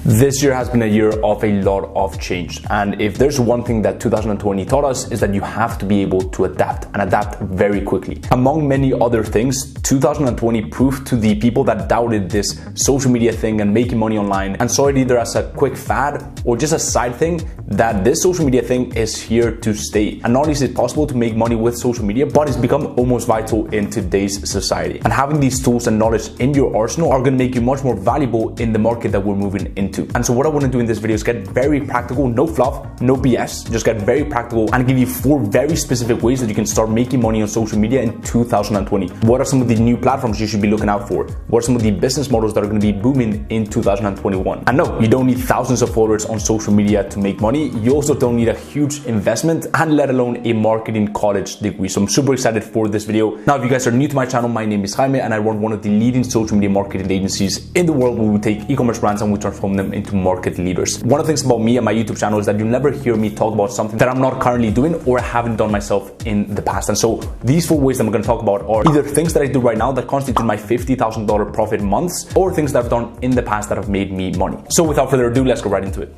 This year has been a year of a lot of change, and if there's one thing that 2020 taught us is that you have to be able to adapt and adapt very quickly. Among many other things, 2020 proved to the people that doubted this social media thing and making money online and saw it either as a quick fad or just a side thing that this social media thing is here to stay. And not only is it possible to make money with social media, but it's become almost vital in today's society. And having these tools and knowledge in your arsenal are going to make you much more valuable in the market that we're moving into. And so what I want to do in this video is get very practical, no fluff, no BS, just get very practical and give you 4 very specific ways that you can start making money on social media in 2020. What are some of the new platforms you should be looking out for? What are some of the business models that are going to be booming in 2021? And no, you don't need thousands of followers on social media to make money. You also don't need a huge investment and let alone a marketing college degree. So I'm super excited for this video. Now, if you guys are new to my channel, my name is Jaime and I run one of the leading social media marketing agencies in the world where we take e-commerce brands and we transform them into market leaders. One of the things about me and my YouTube channel is that you never hear me talk about something that I'm not currently doing or haven't done myself in the past. And so these 4 ways that I'm going to talk about are either things that I do right now that constitute my $50,000 profit months or things that I've done in the past that have made me money. So without further ado, let's go right into it.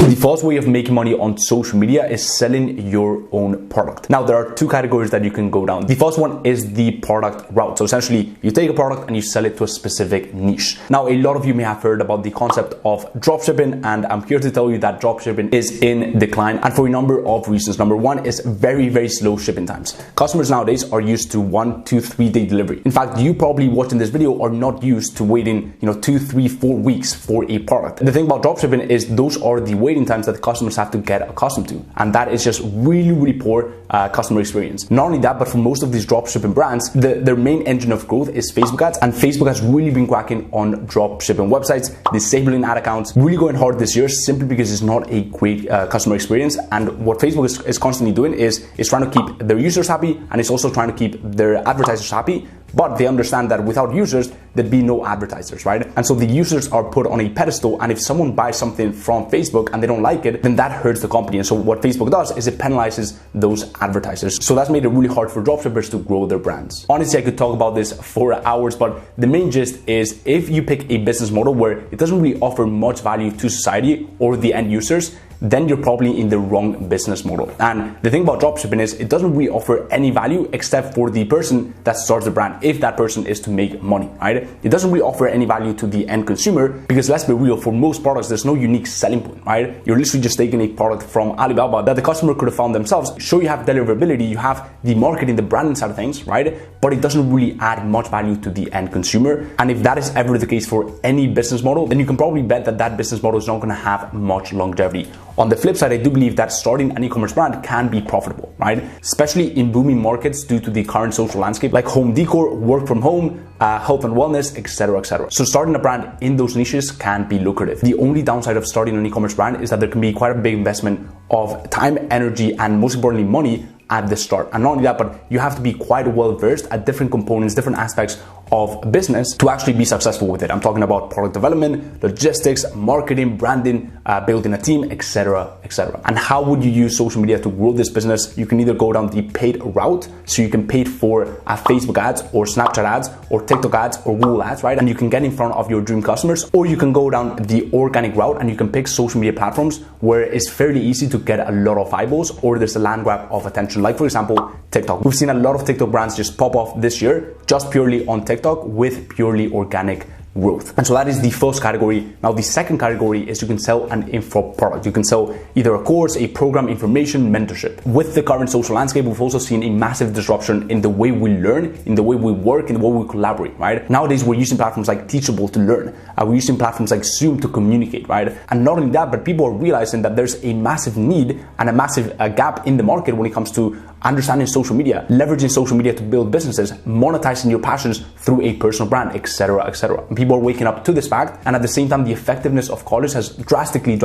The first way of making money on social media is selling your own product. Now, there are 2 categories that you can go down. The first one is the product route. So essentially, you take a product and you sell it to a specific niche. Now, a lot of you may have heard about the concept of dropshipping, and I'm here to tell you that dropshipping is in decline, and for a number of reasons. Number 1 is very, very slow shipping times. Customers nowadays are used to 1 to 3 day delivery. In fact, you probably watching this video are not used to waiting, 2, 3, 4 weeks for a product. The thing about dropshipping is those are the waiting times that the customers have to get accustomed to, and that is just really, really poor customer experience. Not only that, but for most of these dropshipping brands, their main engine of growth is Facebook ads, and Facebook has really been cracking on dropshipping websites, disabling ad accounts, really going hard this year simply because it's not a great customer experience. And what Facebook is constantly doing is trying to keep their users happy, and it's also trying to keep their advertisers happy. But they understand that without users, there'd be no advertisers, right? And so the users are put on a pedestal, and if someone buys something from Facebook and they don't like it, then that hurts the company. And so what Facebook does is it penalizes those advertisers. So that's made it really hard for dropshippers to grow their brands. Honestly, I could talk about this for hours, but the main gist is if you pick a business model where it doesn't really offer much value to society or the end users, then you're probably in the wrong business model. And the thing about dropshipping is it doesn't really offer any value except for the person that starts the brand, if that person is to make money, right? It doesn't really offer any value to the end consumer because, let's be real, for most products, there's no unique selling point, right? You're literally just taking a product from Alibaba that the customer could have found themselves. Sure, you have deliverability, you have the marketing, the branding side of things, right? But it doesn't really add much value to the end consumer. And if that is ever the case for any business model, then you can probably bet that that business model is not going to have much longevity. On the flip side, I do believe that starting an e-commerce brand can be profitable, right? Especially in booming markets due to the current social landscape like home decor, work from home, health and wellness, etc., etc. So starting a brand in those niches can be lucrative. The only downside of starting an e-commerce brand is that there can be quite a big investment of time, energy, and most importantly, money at the start. And not only that, but you have to be quite well versed at different components, different aspects of business to actually be successful with it. I'm talking about product development, logistics, marketing, branding, building a team, etc., etc. And how would you use social media to grow this business? You can either go down the paid route, so you can pay for Facebook ads or Snapchat ads or TikTok ads or Google ads, right? And you can get in front of your dream customers, or you can go down the organic route and you can pick social media platforms where it's fairly easy to get a lot of eyeballs or there's a land grab of attention. Like for example, TikTok. We've seen a lot of TikTok brands just pop off this year just purely on TikTok with purely organic growth. And so that is the first category. Now, the second category is you can sell an info product. You can sell either a course, a program, information, mentorship. With the current social landscape, we've also seen a massive disruption in the way we learn, in the way we work, in the way we collaborate, right? Nowadays, we're using platforms like Teachable to learn. We're using platforms like Zoom to communicate, right? And not only that, but people are realizing that there's a massive need and a massive gap in the market when it comes to understanding social media, leveraging social media to build businesses, monetizing your passions through a personal brand, etc., etc. People are waking up to this fact, and at the same time, the effectiveness of college has drastically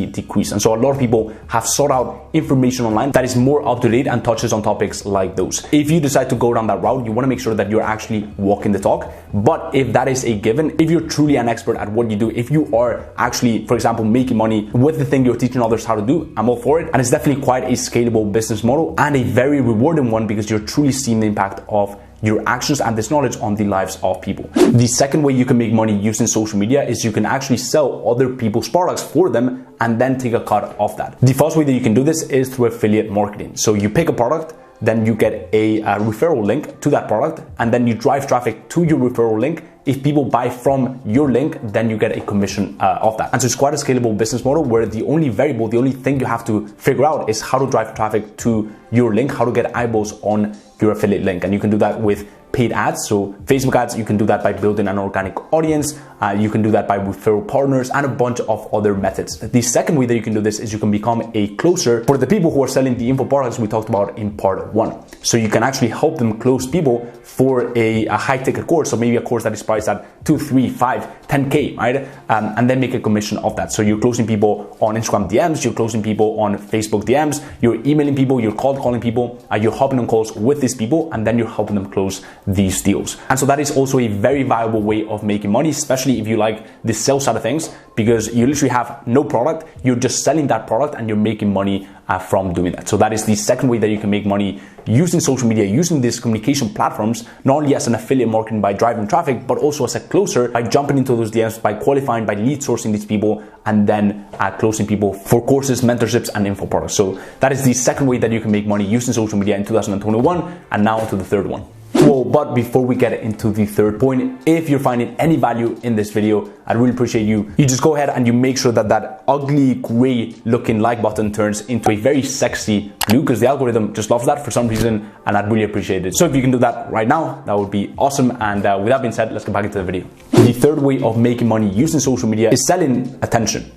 decreased. And so a lot of people have sought out information online that is more up to date and touches on topics like those. If you decide to go down that route, you want to make sure that you're actually walking the talk. But if that is a given, if you're truly an expert at what you do, if you are actually, for example, making money with the thing you're teaching others how to do, I'm all for it. And it's definitely quite a scalable business model and a very rewarding one because you're truly seeing the impact of your actions and this knowledge on the lives of people. The second way you can make money using social media is you can actually sell other people's products for them and then take a cut of that. The first way that you can do this is through affiliate marketing. So you pick a product, then you get a referral link to that product, and then you drive traffic to your referral link. If people buy from your link, then you get a commission of that. And so it's quite a scalable business model where the only variable, the only thing you have to figure out is how to drive traffic to your link, how to get eyeballs on your affiliate link. And you can do that with paid ads. So Facebook ads, you can do that by building an organic audience. You can do that by referral partners and a bunch of other methods. The second way that you can do this is you can become a closer for the people who are selling the info products we talked about in part 1. So you can actually help them close people for a high ticket course. So maybe a course that is priced at 2, 3, 5, 10K, right? And then make a commission of that. So you're closing people on Instagram DMs, you're closing people on Facebook DMs, you're emailing people, you're cold calling people, you're hopping on calls with these people, and then you're helping them close these deals. And so that is also a very viable way of making money, especially if you like the sales side of things, because you literally have no product, you're just selling that product and you're making money from doing that. So that is the second way that you can make money using social media, using these communication platforms, not only as an affiliate marketing by driving traffic, but also as a closer by jumping into those DMs, by qualifying, by lead sourcing these people, and then closing people for courses, mentorships, and info products. So that is the second way that you can make money using social media in 2021. And now to the third one. Well, but before we get into the third point, if you're finding any value in this video, I'd really appreciate you just go ahead and you make sure that that ugly gray looking like button turns into a very sexy blue, because the algorithm just loves that for some reason, and I'd really appreciate it. So if you can do that right now, that would be awesome. And with that being said, let's get back into the video. The third way of making money using social media is selling attention.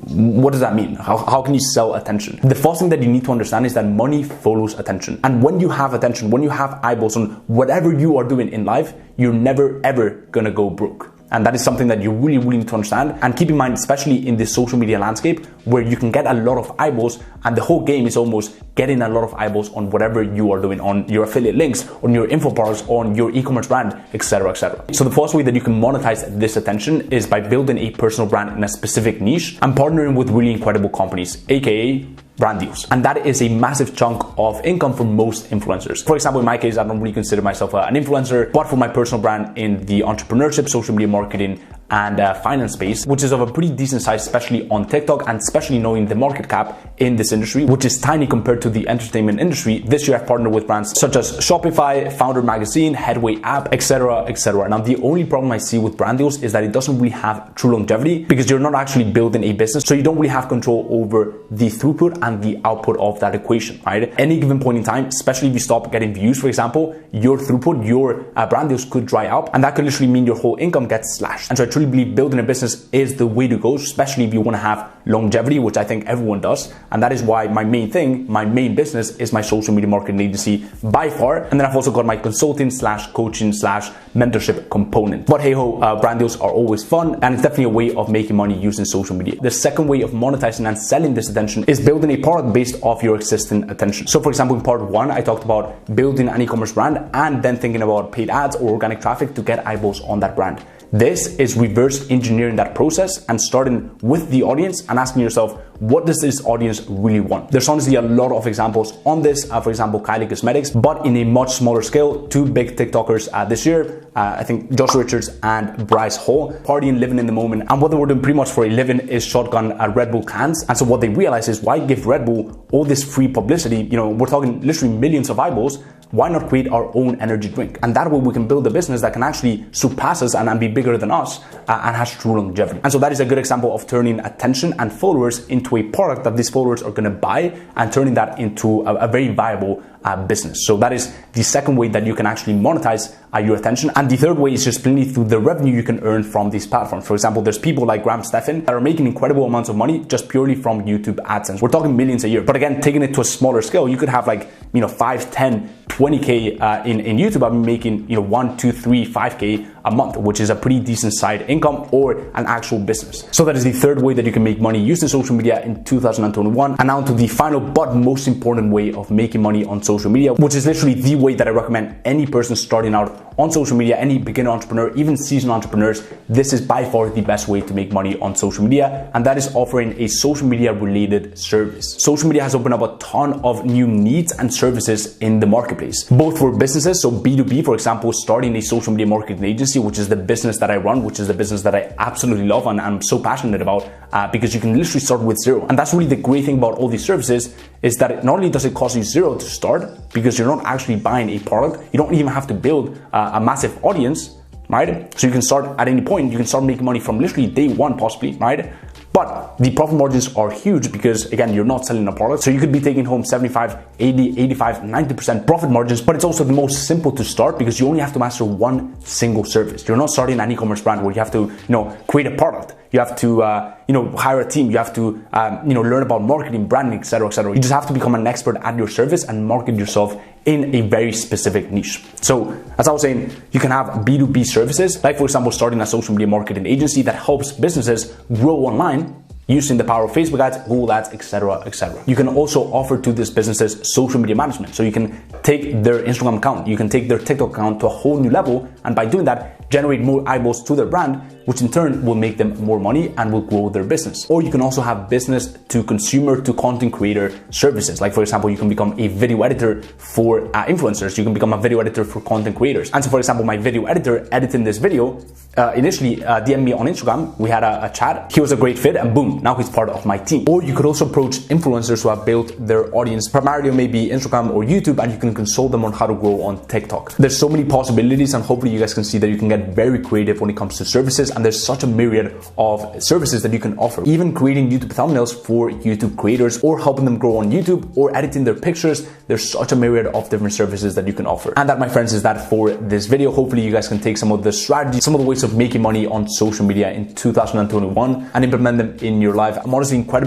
What does that mean? How can you sell attention? The first thing that you need to understand is that money follows attention. And when you have attention, when you have eyeballs on whatever you are doing in life, you're never ever gonna go broke. And that is something that you really need to understand. And keep in mind, especially in this social media landscape where you can get a lot of eyeballs, and the whole game is almost getting a lot of eyeballs on whatever you are doing, on your affiliate links, on your info products, on your e-commerce brand, etc., etc. So the first way that you can monetize this attention is by building a personal brand in a specific niche and partnering with really incredible companies, aka brand deals. And that is a massive chunk of income for most influencers. For example, in my case, I don't really consider myself an influencer, but for my personal brand in the entrepreneurship, social media marketing, and finance space, which is of a pretty decent size, especially on TikTok, and especially knowing the market cap in this industry, which is tiny compared to the entertainment industry. This year I've partnered with brands such as Shopify, Founder Magazine, Headway app, etc., etc. Now, the only problem I see with brand deals is that it doesn't really have true longevity, because you're not actually building a business, so you don't really have control over the throughput and the output of that equation, right? At any given point in time, especially if you stop getting views, for example, your throughput, your brand deals could dry up, and that could literally mean your whole income gets slashed. And so I truly believe building a business is the way to go, especially if you want to have longevity, which I think everyone does. And that is why my main business is my social media marketing agency by far. And then I've also got my consulting / coaching / mentorship component. But hey ho, brand deals are always fun, and it's definitely a way of making money using social media. The second way of monetizing and selling this attention is building a product based off your existing attention. So for example, in part 1, I talked about building an e-commerce brand and then thinking about paid ads or organic traffic to get eyeballs on that brand. This is reverse engineering that process and starting with the audience and asking yourself, what does this audience really want? There's honestly a lot of examples on this. For example, Kylie Cosmetics, but in a much smaller scale. 2 big TikTokers this year, I think Josh Richards and Bryce Hall, partying, living in the moment. And what they were doing pretty much for a living is shotgun Red Bull cans. And so what they realized is, why give Red Bull all this free publicity? You know, we're talking literally millions of eyeballs. Why not create our own energy drink? And that way we can build a business that can actually surpass us and be bigger than us and has true longevity. And so that is a good example of turning attention and followers into a product that these followers are gonna buy, and turning that into a very viable business. So that is the second way that you can actually monetize your attention. And the third way is just plainly through the revenue you can earn from these platforms. For example, there's people like Graham Stephan that are making incredible amounts of money just purely from YouTube AdSense. We're talking millions a year. But again, taking it to a smaller scale, you could have like, 5, 10, 20K in YouTube. I'm making, 1, 2, 3, 5K a month, which is a pretty decent side income or an actual business. So that is the third way that you can make money using social media in 2021. And now to the final but most important way of making money on social media, which is literally the way that I recommend any person starting out on social media, any beginner entrepreneur, even seasoned entrepreneurs. This is by far the best way to make money on social media, and that is offering a social media related service. Social media has opened up a ton of new needs and services in the marketplace, both for businesses, so B2B, for example, starting a social media marketing agency, which is the business that I run, which is the business that I absolutely love and I'm so passionate about, because you can literally start with zero. And that's really the great thing about all these services, is that not only does it cost you zero to start, because you're not actually buying a product, you don't even have to build a massive audience, right? So you can start at any point, you can start making money from literally day one possibly, right? But the profit margins are huge because, again, you're not selling a product. So you could be taking home 75, 80, 85, 90% profit margins, but it's also the most simple to start because you only have to master one single service. You're not starting an e-commerce brand where you have to, create a product. You have to, hire a team. You have to, learn about marketing, branding, etc., etc. You just have to become an expert at your service and market yourself in a very specific niche. So as I was saying, you can have B2B services, like for example, starting a social media marketing agency that helps businesses grow online using the power of Facebook ads, Google ads, etc., etc. You can also offer to these businesses social media management. So you can take their Instagram account, you can take their TikTok account to a whole new level, and by doing that, generate more eyeballs to their brand, which in turn will make them more money and will grow their business. Or you can also have business to consumer to content creator services. Like for example, you can become a video editor for influencers. You can become a video editor for content creators. And so for example, my video editor editing this video, initially DM'd me on Instagram. We had a chat. He was a great fit and boom, now he's part of my team. Or you could also approach influencers who have built their audience primarily on maybe Instagram or YouTube, and you can consult them on how to grow on TikTok. There's so many possibilities, and hopefully you guys can see that you can get very creative when it comes to services, and there's such a myriad of services that you can offer. Even creating YouTube thumbnails for YouTube creators, or helping them grow on YouTube, or editing their pictures. There's such a myriad of different services that you can offer. And that, my friends, is that for this video. Hopefully you guys can take some of the strategies, some of the ways of making money on social media in 2021 and implement them in your life. I'm honestly incredibly